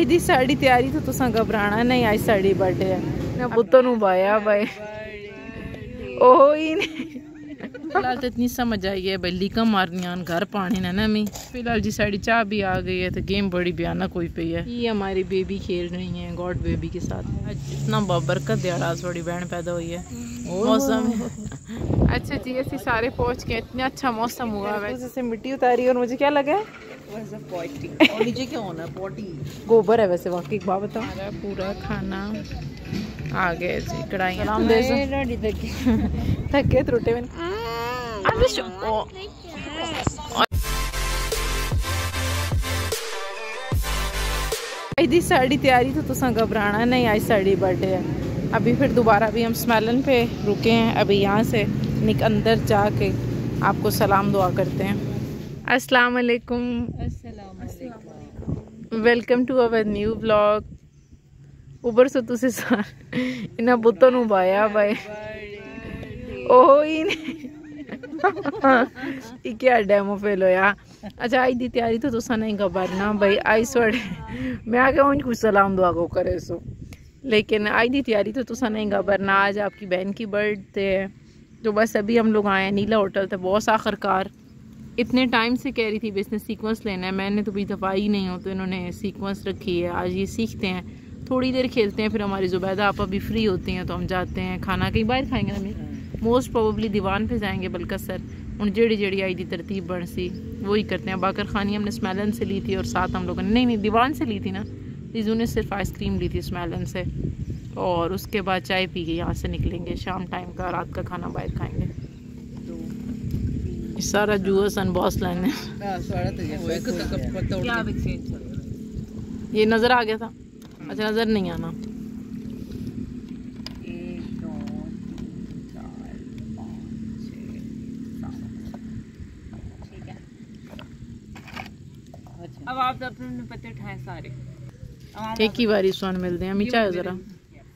ਅੱਜ ਦੀ ਸਾਡੀ ਤਿਆਰੀ तो तुसा घबराना नहीं, आज साड़ी बर्थडे है ना पुत्तों नु बाया भाई ओहो ही नहीं। फिलहाल तो इतनी समझ आई है भाई लीका मारनियां घर पाने ना मैं फिलहाल जी साड़ी चाह भी आ गई है तो गेम बड़ी भयानक हुई पई है। ये हमारी बेबी खेल रही है गॉड बेबी के साथ। इतना बरकत दिहाड़ा बड़ी बहन पैदा हुई है। मौसम अच्छा जी ऐसे सारे पहुंच के इतना अच्छा मौसम हुआ है जैसे मिट्टी उतारी और मुझे क्या लगा है और नीचे क्या होना है पॉटी गोबर है वैसे वाकई बात बताओ। हमारा पूरा खाना आ गया जी कढ़ाई थके त्रुटे में दी साड़ी तैयारी तो तुसा घबराना नहीं, आज साड़ी बर्थडे है। अभी फिर दोबारा भी हम स्मेलन पे रुके हैं। अभी यहाँ से अंदर जाके आपको सलाम दुआ करते हैं। अस्सलाम वालेकुम, welcome to our new vlog. ऊपर से तुसे इन्हें बुतों नु बाया भाई ओहो ही नहीं क्या डेमो फेल होया। अच्छा आज दी तैयारी तो तुसा नहीं घबरना भाई आई सोड़े मैं आगे उन कुछ सलाम दुआ को करे सो, लेकिन आज दी तैयारी तो तुसा नहीं घबरना। आज आपकी बहन की बर्थडे है तो बस अभी हम लोग आए हैं नीला होटल तो बहुत आखिरकार इतने टाइम से कह रही थी बिजनेस सीक्वेंस लेना है, मैंने तो भी दफ़ा ही नहीं हो तो इन्होंने सीक्वेंस रखी है। आज ये सीखते हैं, थोड़ी देर खेलते हैं, फिर हमारी जुबैदा आप अभी फ्री होती हैं तो हम जाते हैं खाना कहीं बाहर खाएंगे ना। मोस्ट प्रोबेबली दीवान पे जाएंगे बलकसर उन जेड़ी आई दी तरतीब बन सी वही करते हैं। बाकर खानी हमने स्मेलन से ली थी और साथ हम लोगों ने नहीं दीवान से ली थी ना, जीजू ने सिर्फ आइसक्रीम ली थी स्मेलन से और उसके बाद चाय पी के यहाँ से निकलेंगे। शाम टाइम का रात का खाना बाहर खाएंगे। सारा जूस अनबॉस लाइन है। ये नज़र आ गया था, अच्छा नज़र नहीं आना। अब आप अपने पत्ते उठाए सारे एक ही बारी स्वान मिलते हैं। अम्मी चाहे ज़रा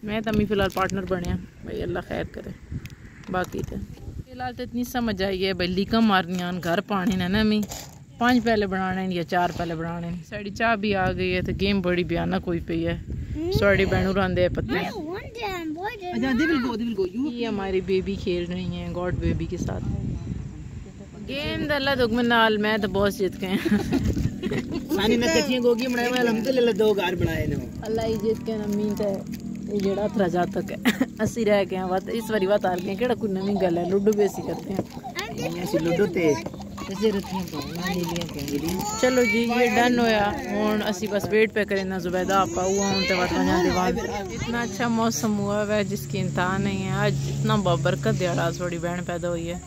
मैं तो अम्मी फ़िलहाल पार्टनर बने हैं भाई, अल्लाह खैर करे। बाकी तो फिलहाल तो इतनी समझ आई है भाई लीका मारनियां घर पाने ना मैं 5 पहले बनाने या 4 पहले बनाने। साड़ी चाह भी आ गई है तो गेम बड़ी भयानक हुई पई है। साड़ी बहनू रंदे पत्ते ये हमारी बेबी खेल रही है गॉड बेबी के साथ। गेम अल्लाह दुगमन नाल मैं तो बहुत जीत गए अल्लाह ही जीत के नमी जेड़ा थरा तक है असी रह गए वत इस बारी बात आ गए केड़ा कोई नवी गल है। लूडो भी असी करते हैं लूडो ते चलो जी ये डन होया हुन असी बस वेट पे करें ना जुबैदा आपा हुआ हूं ते वजना दीवान। इतना अच्छा मौसम हुआ है जिसकी इंतहा नहीं है। आज इतना बरकत दिहाड़ा थोड़ी बहन पैदा हुई है।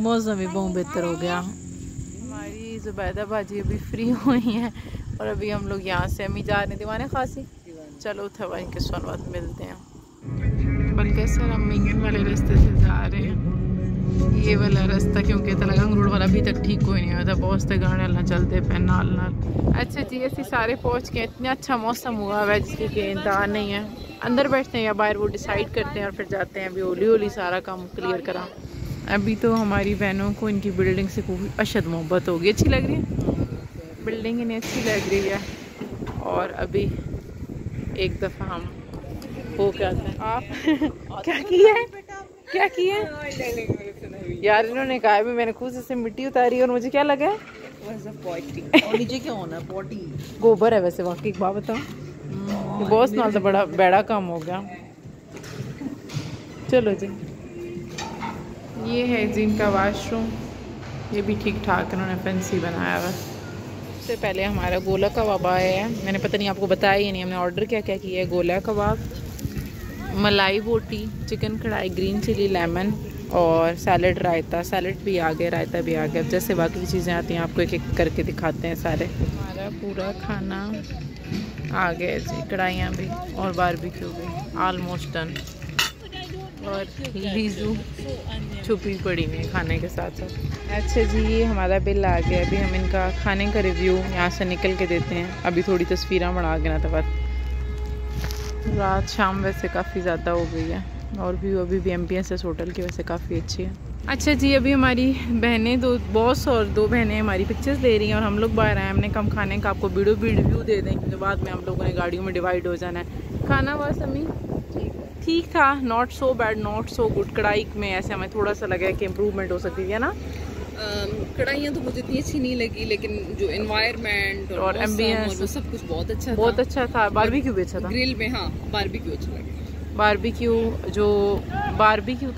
मौसम भी बहुत बेहतर हो गया। हमारी जुबैदा बाजी अभी फ्री हुई हैं और अभी हम लोग यहाँ से अम्मी जा रहे हैं दीवाने खासी। चलो थवा इनके सोनवाद मिलते हैं। बल्कि सर अम्मी वाले रास्ते से जा रहे हैं, ये वाला रास्ता क्योंकि तलगंग रोड वाला अभी तक ठीक कोई नहीं होता, बहुत से गाने अल्लाह चलते पे नाल नाल। अच्छा जी ऐसे सारे पहुँच के इतना अच्छा मौसम हुआ है जिसकी कि इंतहा नहीं है। अंदर बैठते हैं या बाहर वो डिसाइड करते हैं और फिर जाते हैं। अभी होली होली सारा काम क्लियर करा। अभी तो हमारी बहनों को इनकी बिल्डिंग से कोई अशद मोहब्बत होगी। अच्छी लग रही है बिल्डिंग, इन्हें अच्छी लग रही है। और अभी एक दफ़ा हम हो क्या आप क्या किया है क्या किया यार। इन्होंने कहा भी मैंने खुद से मिट्टी उतारी और मुझे क्या लगा है और नीचे क्या होना है पॉटी गोबर है वैसे वाकई बात बताओ। बॉस नाल तो बड़ा बेड़ा काम हो गया। चलो जी ये है जिनका वाशरूम, ये भी ठीक ठाक इन्होंने फैंसी बनाया हुआ। सबसे पहले हमारा गोला कबाब आया है, मैंने पता नहीं आपको बताया ही नहीं हमने ऑर्डर क्या क्या किया है। गोला कबाब, मलाई बोटी, चिकन कढ़ाई, ग्रीन चिली, लेमन और सैलड, रायता। सैलड भी आ गया, रायता भी आ गया। जैसे बाकी की चीज़ें आती हैं आपको एक एक करके दिखाते हैं सारे। हमारा पूरा खाना आ गया जी, कढ़ाइयाँ भी और बारबेक्यू भी ऑलमोस्ट डन। और लीजू छुपी पड़ी हुई है खाने के साथ साथ। अच्छा जी ये हमारा बिल आ गया। अभी हम इनका खाने का रिव्यू यहाँ से निकल के देते हैं। अभी थोड़ी तस्वीरें बना के ना तो बात रात शाम वैसे काफ़ी ज़्यादा हो गई है और व्यू अभी भी MPSS होटल की वजह से काफ़ी अच्छी है। अच्छा जी, अभी हमारी बहनें दो बॉस और दो बहनें हमारी पिक्चर्स ले रही हैं और हम लोग बाहर आए। हमने कम खाने का आपको वीडियो दे दें क्योंकि बाद में हम लोगों ने गाड़ियों में डिवाइड हो जाना है। खाना वास अम्मी ठीक था, not so bad not so good. कढ़ाई में ऐसे हमें थोड़ा सा लगा कि इम्प्रूवमेंट हो सकती है ना। कढ़ाइयाँ तो मुझे इतनी अच्छी नहीं लगी, लेकिन जो एनवायरनमेंट और एम्बियंस वो सब कुछ बहुत अच्छा था। बारबेक्यू भी अच्छा था ग्रिल में। हाँ, बारबेक्यू अच्छा लगा। बारबेक्यू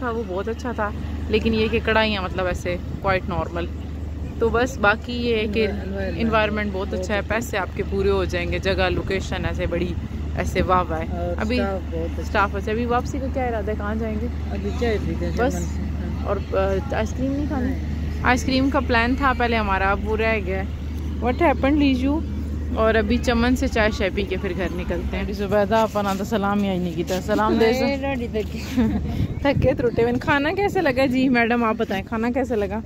था वो बहुत अच्छा था, लेकिन ये कि कढ़ाइयाँ मतलब ऐसे क्वाइट नॉर्मल। तो बस बाकी ये है कि इन्वायरमेंट बहुत अच्छा है, पैसे आपके पूरे हो जाएंगे, जगह लोकेशन ऐसे बड़ी ऐसे वाह वाह है। अभी स्टाफ अच्छा। अभी वापसी का क्या इरादा है, कहाँ जाएंगे? अभी चाय पीते बस। और आइसक्रीम नहीं खानी? आइसक्रीम का प्लान था पहले हमारा, अब वो रह गया। What happened Liju. और अभी चमन से चाय शाय पी के फिर घर निकलते हैं। सुबैदा अपना तो सलाम ही आई नहीं की सलाम दे थके त्रुटे बिन। खाना कैसे लगा जी मैडम, आप बताएं खाना कैसे लगा?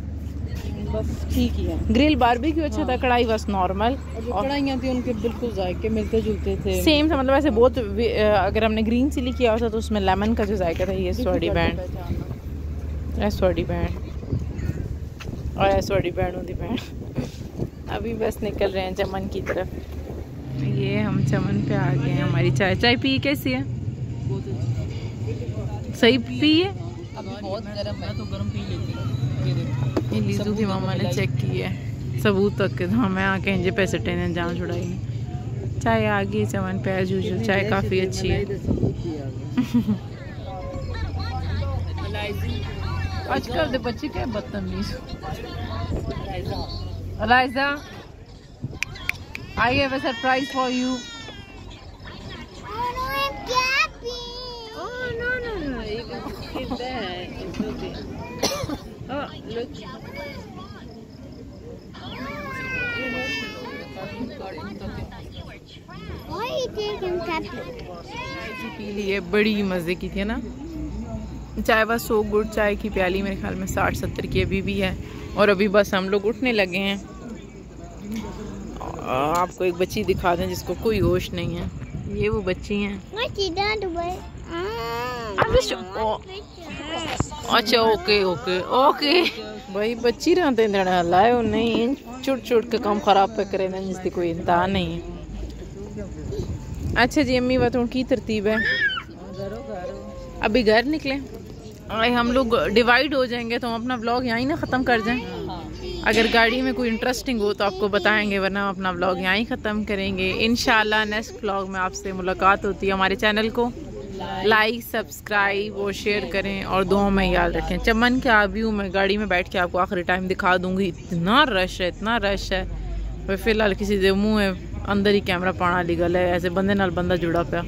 बस ठीक ही है। ग्रिल बारबेक्यू अच्छा था, कढ़ाई बस नॉर्मल। और कढ़ाइयाँ थी उनके बिल्कुल जायके मिलते जुलते थे, सेम था। मतलब ऐसे बहुत अगर हमने ग्रीन चिली किया होता तो उसमें लेमन का जो जायका था। ये स्वाडी बैंड और एसवाडी बैंड होती बैंड। अभी बस निकल रहे हैं चमन की तरफ। ये हम चमन पे आ गए हैं। हमारी चाय पी कैसी है? सही पी है? बहुत गर्म है तो गर्म पी लेती। ये लीजू की मामा ने चेक की है सबूत तक। हाँ, मैं आके इंजे पैसे टेने जान छुड़ाई नहीं। चाय आ गई चमन पे एज यूजुअल। चाय काफ़ी अच्छी है। आजकल के बच्चे क्या बदतमीज। Eliza, I have a surprise for you. Oh no, I'm clapping. Oh no, it's there. It's okay. Oh look. Why you think I'm clapping? पी ली है, बड़ी मज़े की थी ना चाय। बस सो गुड। चाय की प्याली मेरे ख्याल में 60-70 की अभी भी है। और अभी बस हम लोग उठने लगे हैं। आपको एक बच्ची दिखा दें जिसको कोई होश नहीं है। ये वो बच्ची हैं। अच्छा ओके भाई बच्ची रहते लाए नहीं चुट के काम खराब पे करे ना, जिसकी कोई इंतहा नहीं है। अच्छा जी अम्मी बातों की तरतीब है। अभी घर निकले, हम लोग डिवाइड हो जाएंगे तो हम अपना व्लॉग यहीं ना ख़त्म कर जाएं। अगर गाड़ी में कोई इंटरेस्टिंग हो तो आपको बताएंगे, वरना हम अपना व्लॉग यहीं ख़त्म करेंगे। इंशाल्लाह नेक्स्ट व्लॉग में आपसे मुलाकात होती है। हमारे चैनल को लाइक सब्सक्राइब और शेयर करें और दुआओं में याद रखें। चमन क्या व्यू मैं गाड़ी में बैठ के आपको आखिरी टाइम दिखा दूँगी। इतना रश है फिलहाल किसी दे मुँह अंदर ही कैमरा पाना ली गल है, ऐसे बंदे नाल बंदा जुड़ा पाया।